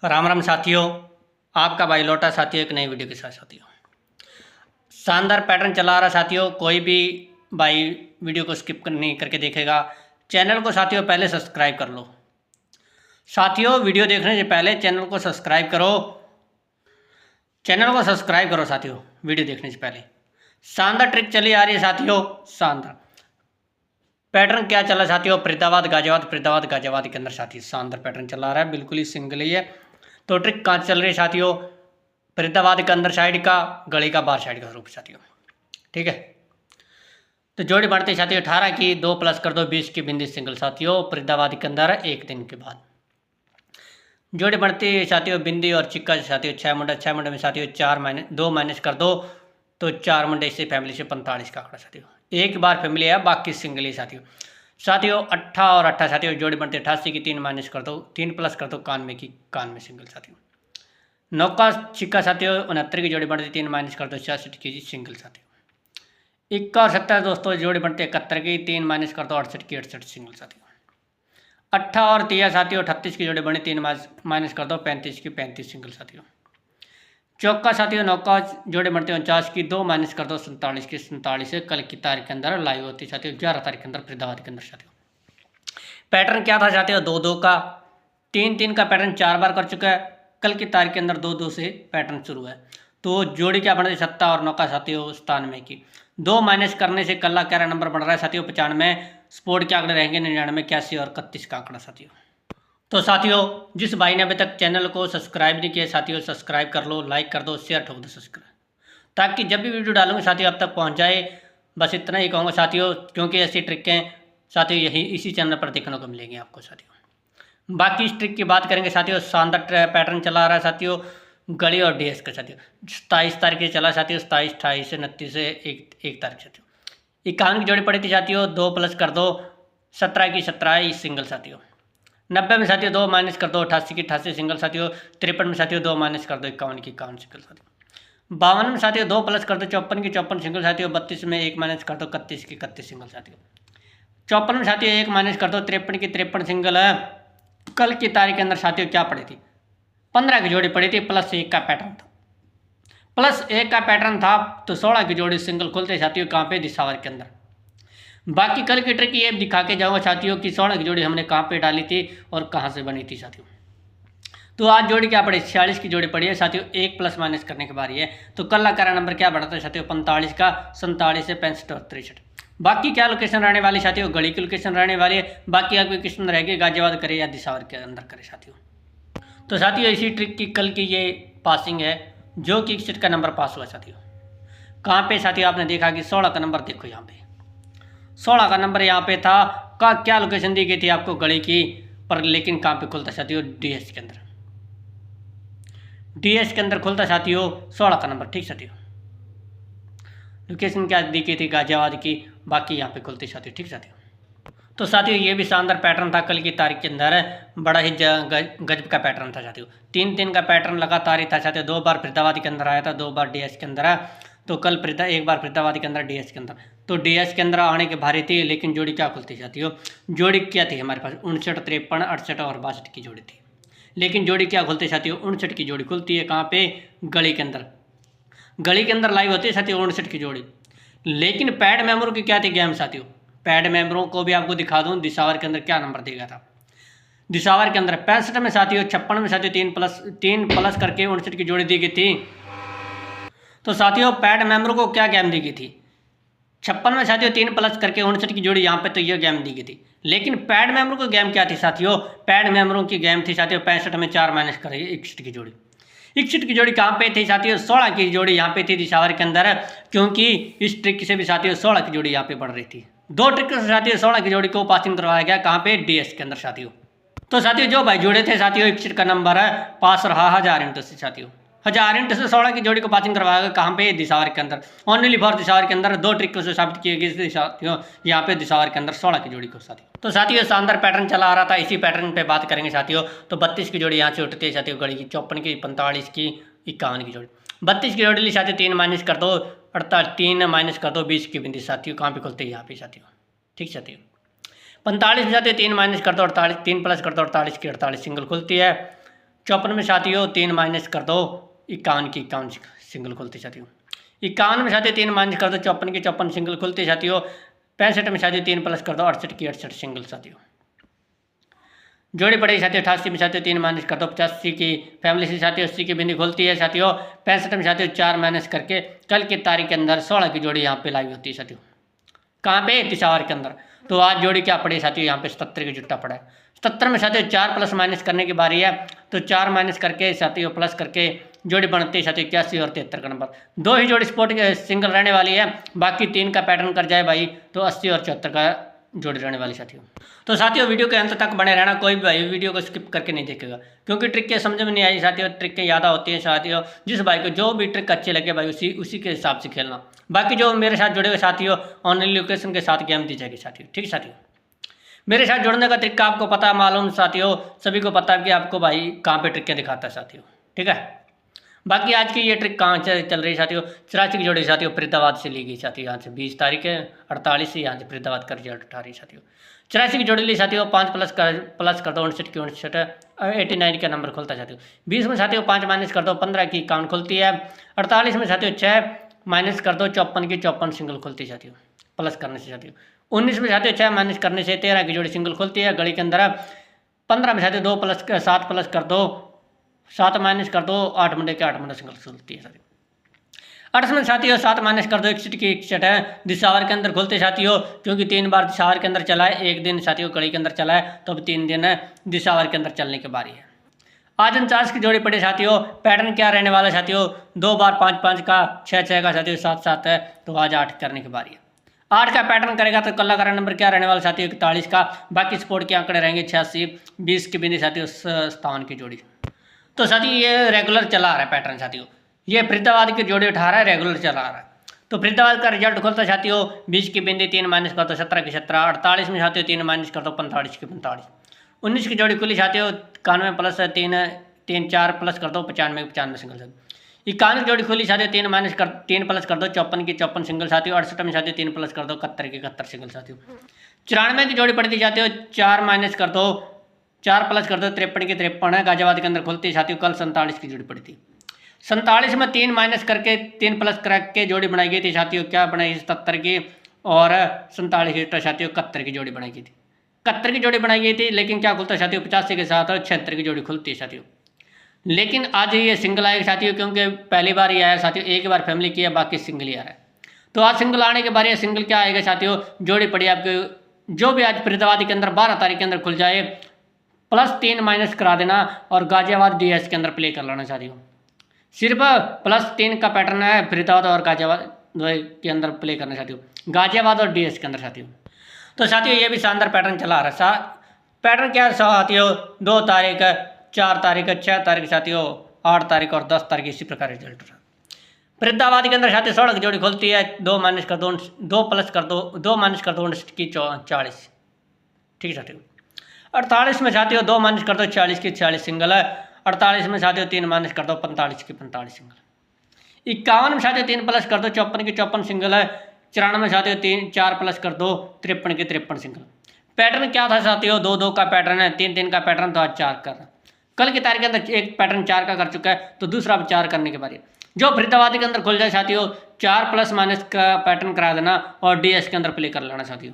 राम राम साथियों, आपका भाई लौटा साथियों एक नई वीडियो के साथ। साथियों शानदार पैटर्न चला रहा साथियों, कोई भी भाई वीडियो को स्किप नहीं करके देखेगा। चैनल को साथियों पहले सब्सक्राइब कर लो। साथियों वीडियो देखने से पहले चैनल को सब्सक्राइब करो, साथियों वीडियो देखने से पहले। शानदार ट्रिक चली आ रही है साथियों, शानदार पैटर्न क्या चला साथियों, फरीदाबाद गाजियाबाद के अंदर साथियों शानदार पैटर्न चला रहा है, बिल्कुल ही सिंगल ही है। तो ट्रिक कहाँ चल रही है साथियों, फरीदाबाद के अंदर साइड का, गली का बाहर साइड का रूप साथियों, ठीक है। तो जोड़ी बढ़ती साथियों 18 की 2 प्लस कर दो 20 की बिंदी सिंगल साथियों, फरीदाबाद के अंदर एक दिन के बाद। जोड़ी बढ़ती साथियों बिंदी और चिक्का साथियों 6 मुंडे में साथियों 2 माइनस कर दो तो 4 मुंडे से फैमिली से 45 का आंकड़ा साथियों। एक बार फैमिली है, बाकी सिंगल ही साथियों 18 और 18 साथियों जोड़ी बनती है 88 की 3 माइनस कर दो, 3 प्लस कर दो 91 की, 91 सिंगल साथियों। 9 का छिक्का साथियों 69 की जोड़ी बनती है 3 माइनस कर दो 66 की सिंगल साथियों। 1 और 70 दोस्तों जोड़ी बनती है 71 की 3 माइनस कर दो 68 की 68 सिंगल साथियों। 18 और 30 साथियों 38 की जोड़ी बनी 3 माइनस कर दो 35 की 35 सिंगल साथियों। चौका साथियों 9 का जोड़े बढ़ते हैं 49 की 2 माइनस कर दो 47 की 47 से कल की तारीख के अंदर लाइव होती साथियों 11 तारीख के अंदर फरीदाबाद के अंदर साथियों। पैटर्न क्या था साथियों, 2-2 का 3-3 का पैटर्न 4 बार कर चुका है, कल की तारीख के अंदर 2-2 से पैटर्न शुरू है। तो जोड़ी क्या बन रही 70 और 9 का साथियों 97 की 2 माइनस करने से कल का नंबर बढ़ रहा है साथियों 95, स्पोर्ट के आंकड़े रहेंगे 99, 81 और 31 का आंकड़ा साथियों। तो साथियों जिस भाई ने अभी तक चैनल को सब्सक्राइब नहीं किया साथियों सब्सक्राइब कर लो, लाइक कर दो, शेयर ठोक दो सब्सक्राइब, ताकि जब भी वीडियो डालूंगा साथियों अब तक पहुंच जाए। बस इतना ही कहूँगा साथियों, क्योंकि ऐसी ट्रिकें साथियों यही इसी चैनल पर देखने को मिलेंगी आपको साथियों। बाकी इस ट्रिक की बात करेंगे साथियों, शानदार पैटर्न चला रहा है साथियों गली और डीएस का साथियों। 27 तारीख से चला साथियों, 27, 28 से 29 से 1 तारीख साथियों। 51 की जोड़ी पड़ी थी साथियों, 2 प्लस कर दो 17 की 17 सिंगल साथियों। 90 में साथियों 2 माइनस कर दो 88 की 88 सिंगल साथियों। 53 में साथियों 2 माइनस कर दो 51 की 51 सिंगल साथियों। 52 में साथियों 2 प्लस कर दो 54 की 54 सिंगल साथियों। 32 में 1 माइनस कर दो 31 की 31 सिंगल साथियों। 54 में साथियों 1 माइनस कर दो 53 की 53 सिंगल है। कल की तारीख के अंदर साथियों क्या पड़ी थी, 15 की जोड़ी पड़ी थी, +1 का पैटर्न था, +1 का पैटर्न था। तो 16 की जोड़ी सिंगल खुलते साथियों कहाँ पे, दिसावर के अंदर। बाकी कल की ट्रिक ये दिखा के जाऊंगा साथियों कि 16 की जोड़ी हमने कहाँ पे डाली थी और कहाँ से बनी थी साथियों। तो आज जोड़ी क्या पड़ी, 46 की जोड़ी पड़ी है साथियों, 1 प्लस माइनस करने के बारी है। तो कल का नंबर क्या बढ़ा था साथियों, 45 का 47 से 65 और 63। बाकी क्या लोकेशन रहने वाली साथियों, गली की लोकेशन रहने वाली है। बाकी आपकी किस्मत रहेगी गाजियाबाद करे या दिसावर के अंदर करे साथियों। तो साथियों इसी ट्रिक की कल की ये पासिंग है जो कि 61 का नंबर पास हुआ साथियों। कहाँ पे साथियों, आपने देखा कि 16 का नंबर देखो यहाँ पे 16 का नंबर यहाँ पे था का क्या लोकेशन दी गई थी आपको गली की पर, लेकिन कहाँ पे खुलता साथियों, डीएस के अंदर। डीएस के अंदर खुलता साथियों 16 का नंबर, ठीक साथियों। लोकेशन क्या दी गई थी, गाजियाबाद की, बाकी यहाँ पे खुलती साथियों, ठीक साथियों। तो साथियों ये भी शानदार पैटर्न था कल की तारीख के अंदर, बड़ा ही गजब का पैटर्न था साथियों। 3-3 का पैटर्न लगातार ही था साथियों, 2 बार फरीदाबाद के अंदर आया था, 2 बार डीएस के अंदर आया। तो कल एक बार फरीदाबाद के अंदर, डीएस के अंदर। तो डीएस के अंदर आने के भारी थी, लेकिन जोड़ी क्या खुलती साथियों, जोड़ी क्या थी हमारे पास 59, 53, 68 और 62 की जोड़ी थी। लेकिन जोड़ी क्या खुलती साथियों, 59 की जोड़ी खुलती है कहाँ पे, गली के अंदर। गली के अंदर लाइव होती है साथियों 59 की जोड़ी। लेकिन पैड मेंबरों की क्या थी गेम साथियों, पैड मेंबरों को भी आपको दिखा दूं दिसावर के अंदर क्या नंबर देगा था। दिसावर के अंदर 65 में साथियों, 56 में साथियों 3 प्लस करके 59 की जोड़ी दी गई थी। तो साथियों पैड मेंबरों को क्या गेम दी गई थी, 56 में साथियों 3 प्लस करके 59 की जोड़ी यहाँ पे, तो ये गेम दी गई थी। लेकिन पैड मेंबरों की गेम क्या थी साथियों, पैड मेंबरों की गेम थी साथियों 65 में 4 माइनस करेगी 61 की जोड़ी। 61 की जोड़ी कहाँ पे थी साथियों, 16 की जोड़ी यहाँ पे थी दिसावर के अंदर, क्योंकि इस ट्रिक से भी साथियों 16 की जोड़ी यहाँ पे बढ़ रही थी। 2 ट्रिक से साथियों 16 की जोड़ी को पासिंग करवाया गया कहाँ पे, डीएस के अंदर साथियों। तो साथियों जो भाई जुड़े थे साथियों 61 का नंबर है पास रहा 1000 इंटू से साथियों, 1000 इंटू से 16 की जोड़ी को पासिंग करवाया गया कहाँ पे, दिसावर के अंदर। ओनली फॉर दिसावर के अंदर 2 ट्रिक से साबित किए गए साथियों यहाँ पे दिसावर के अंदर 16 की जोड़ी को साथियों। तो साथियों शानदार पैटर्न चला आ रहा था, इसी पैटर्न पे बात करेंगे साथियों। तो 32 की जोड़ी यहाँ से उठती है साथियों गली की, 54 की, 45 की, 51 की जोड़ी। 32 की जोड़ी ली साथियों 3 माइनस कर दो 3 माइनस कर दो 20 की बिंदी साथियों, कहाँ पे खुलते हैं यहाँ पे साथियों, ठीक साथियों। 45 में साथियों 3 माइनस कर दो 48, 3 प्लस कर दो 48 की 48 सिंगल खुलती है। 54 में साथियों 3 माइनस कर दो 51 की 51 सिंगल खुलती साथियों। 51 में साथियों 3 माइनस कर दो 54 की 54 सिंगल खुलती साथियों। 65 में साथियों 3 प्लस कर दो 68 की 68 सिंगल साथियों। जोड़ी पड़ेगी साथियों 88 में साथियों 3 माइनस कर दो 85 की फैमिली से साथियों 80 की बिंदी खुलती है साथियों। 65 में साथियों 4 माइनस करके कल की तारीख के अंदर 16 की जोड़ी यहाँ पे लाई होती है साथियों। कहाँ पे? पिशावर के अंदर। तो आज जोड़ी क्या पड़ी साथियों? यहाँ पे 77 की जुट्टा पड़ा है। 77 में साथियों 4 प्लस माइनस करने की बारी है, तो 4 माइनस करके साथियों प्लस करके जोड़ी बनती है साथियों 81 और 73 का नंबर। 2 ही जोड़ी स्पोर्ट सिंगल रहने वाली है, बाकी 3 का पैटर्न कर जाए भाई तो 80 और 74 का जोड़ी रहने वाली साथियों। तो साथियों वीडियो के अंत तक बने रहना, कोई भी भाई वीडियो को स्किप करके नहीं देखेगा, क्योंकि ट्रिक के समझ में नहीं आई साथियों, ट्रिक के याद होती है साथियों। जिस भाई को जो भी ट्रिक अच्छी लगे भाई उसी के हिसाब से खेलना। बाकी जो मेरे साथ जुड़े हुए साथियों ऑनलाइन लोकेशन के साथ गेम दी जाएगी साथियों, ठीक साथियों। मेरे साथ जुड़ने का तरीका आपको पता है, मालूम साथियों, सभी को पता है कि आपको भाई कहाँ पे ट्रिक दिखाता है साथियों, ठीक है। बाकी आज की ये ट्रिक कहाँ से चल रही है साथियों? 84 की जोड़ी साथियों फरीदाबाद से ली गई साथियों, यहाँ से 20 तारीख है 48 से यहाँ से फरीदाबाद का रिजल्ट उठा रही साथियों। 84 की जोड़ी ली साथियों 5 प्लस कर दो 59 की 59 89 का नंबर खुलता है साथियों। 20 में साथियों 5 माइनस कर दो 15 की 51 खुलती है। 48 में साथियों 6 माइनस कर दो 54 की 54 सिंगल खुलती है साथियों, प्लस करने से साथियों। 19 में साथियों 6 माइनस करने से 13 की जोड़ी सिंगल खुलती है गली के अंदर। 15 में साथियों 7 प्लस कर दो 7 माइनस कर दो 8 मुंडे के 8 मुंडे सिंगल खुलती है साथियों। 8 में साथियों 7 माइनस कर दो 61 की 61 है दिशावर के अंदर खुलते साथियों, क्योंकि 3 बार दिशावर के अंदर चला है, एक दिन साथियों कड़ी के अंदर चला है, तो अब 3 दिन है दिशावर के अंदर चलने की बारी है। आज 49 की जोड़ी पड़ी साथियों, पैटर्न क्या रहने वाला है साथियों? 2 बार 5 5 का 6 6 का साथियों 7 7 है, तो आज 8 करने की बारी है। 8 का पैटर्न करेगा तो कल का नंबर क्या रहने वाला साथियों? 41 का। बाकी स्पोर्ट के आंकड़े रहेंगे 86, 20 की बिंदी साथियों 57 की जोड़ी। तो साथियों ये रेगुलर चला आ रहा है पैटर्न साथियों, ये फरीदाबाद की जोड़ी उठा रहा है, रेगुलर चला आ रहा है। तो फरीदाबाद का रिजल्ट खोलता है साथियों 20 की बिंदी 3 माइनस कर दो 17 की 17। 48 में साथियों 3 माइनस कर दो 45 की 45। 19 की जोड़ी खुली साथियों 91 प्लस 3 4 प्लस कर दो 95 की 95 सिंगल साथियों। 51 की जोड़ी खुली साथियों 3 प्लस कर दो 54 की 54 सिंगल साथियों। 68 में साथियों 3 प्लस कर दो 71 की 71 सिंगल साथियों। 94 की जोड़ी पड़ती जाती हो 4 माइनस कर दो 4 प्लस कर दो 53 की 53 है गाजियाबाद के अंदर खुलती है साथियों। कल 47 की जोड़ी पड़ी थी। 47 में 3 माइनस करके 3 प्लस करके जोड़ी बनाई गई थी साथियों, क्या बनाई 77 की, और 47 की साथियों 71 की जोड़ी बनाई गई थी। 71 की जोड़ी बनाई गई थी, लेकिन क्या खुलता है साथियों 85 के साथ और 76 की जोड़ी खुलती है साथियों। लेकिन आज ये सिंगल आएगा साथियों, क्योंकि पहली बार ये आया साथियों, एक बार फैमिली किया बाकी सिंगल ही आ रहा है। तो आज सिंगल आने के बाद ये सिंगल क्या आएगा साथियों? जोड़ी पड़ी आपके जो भी आज फरीदाबाद के अंदर 12 तारीख के अंदर खुल जाए +3 माइनस करा देना और गाजियाबाद DS के अंदर प्ले कर लेना साथियों। सिर्फ +3 का पैटर्न है फरीदाबाद और गाजियाबाद के अंदर प्ले करना साथियों, गाजियाबाद और DS के अंदर साथियों। तो साथियों ये भी शानदार पैटर्न चला आ रहा है। पैटर्न क्या है साथियों? 2 तारीख 4 तारीख 6 तारीख साथियों 8 तारीख और 10 तारीख इसी प्रकार रिजल्ट रहा। फरीदाबाद के अंदर साथियों 16 की जोड़ी खुलती है 2 माइनस कर दो 2 प्लस कर दो 2 माइनस कर दो 59 की 40, ठीक है साथियों। 48 में साथियों 2 माइनस कर दो 40 की 40 सिंगल है। 48 में साथियों 3 माइनस कर दो 45 की 45 सिंगल। 51 में साथियों 3 प्लस कर दो 54 की 54 सिंगल है। 94 में साथियों 4 प्लस कर दो 53 की 53 सिंगल। पैटर्न क्या था साथियों? 2 2 का पैटर्न है, 3 3 का पैटर्न, तो आज 4 कर। कल की तारीख के अंदर एक पैटर्न 4 का कर चुका है, तो दूसरा अब 4 करने के बारे जो फरीदाबाद के अंदर खुल जाए साथियों 4 प्लस माइनस का पैटर्न करा देना और DS के अंदर प्ले कर लेना साथियों।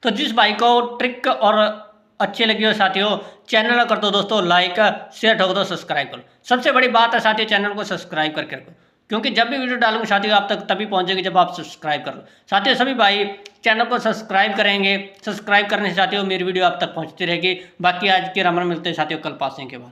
तो जिस भाई को ट्रिक और अच्छी लगी हो साथियों, चैनल कर दो दोस्तों लाइक, शेयर ठोक दो, सब्सक्राइब करो। सबसे बड़ी बात है साथियों चैनल को सब्सक्राइब करके रखो, क्योंकि जब भी वीडियो डालूंगा साथियों आप तक तभी पहुंचेगी जब आप सब्सक्राइब करो। साथियों सभी भाई चैनल को सब्सक्राइब करेंगे, सब्सक्राइब करने से साथियों मेरी वीडियो आप तक पहुंचती रहेगी। बाकी आज के रामन मिलते हैं साथियों कल पासिंग के बाद।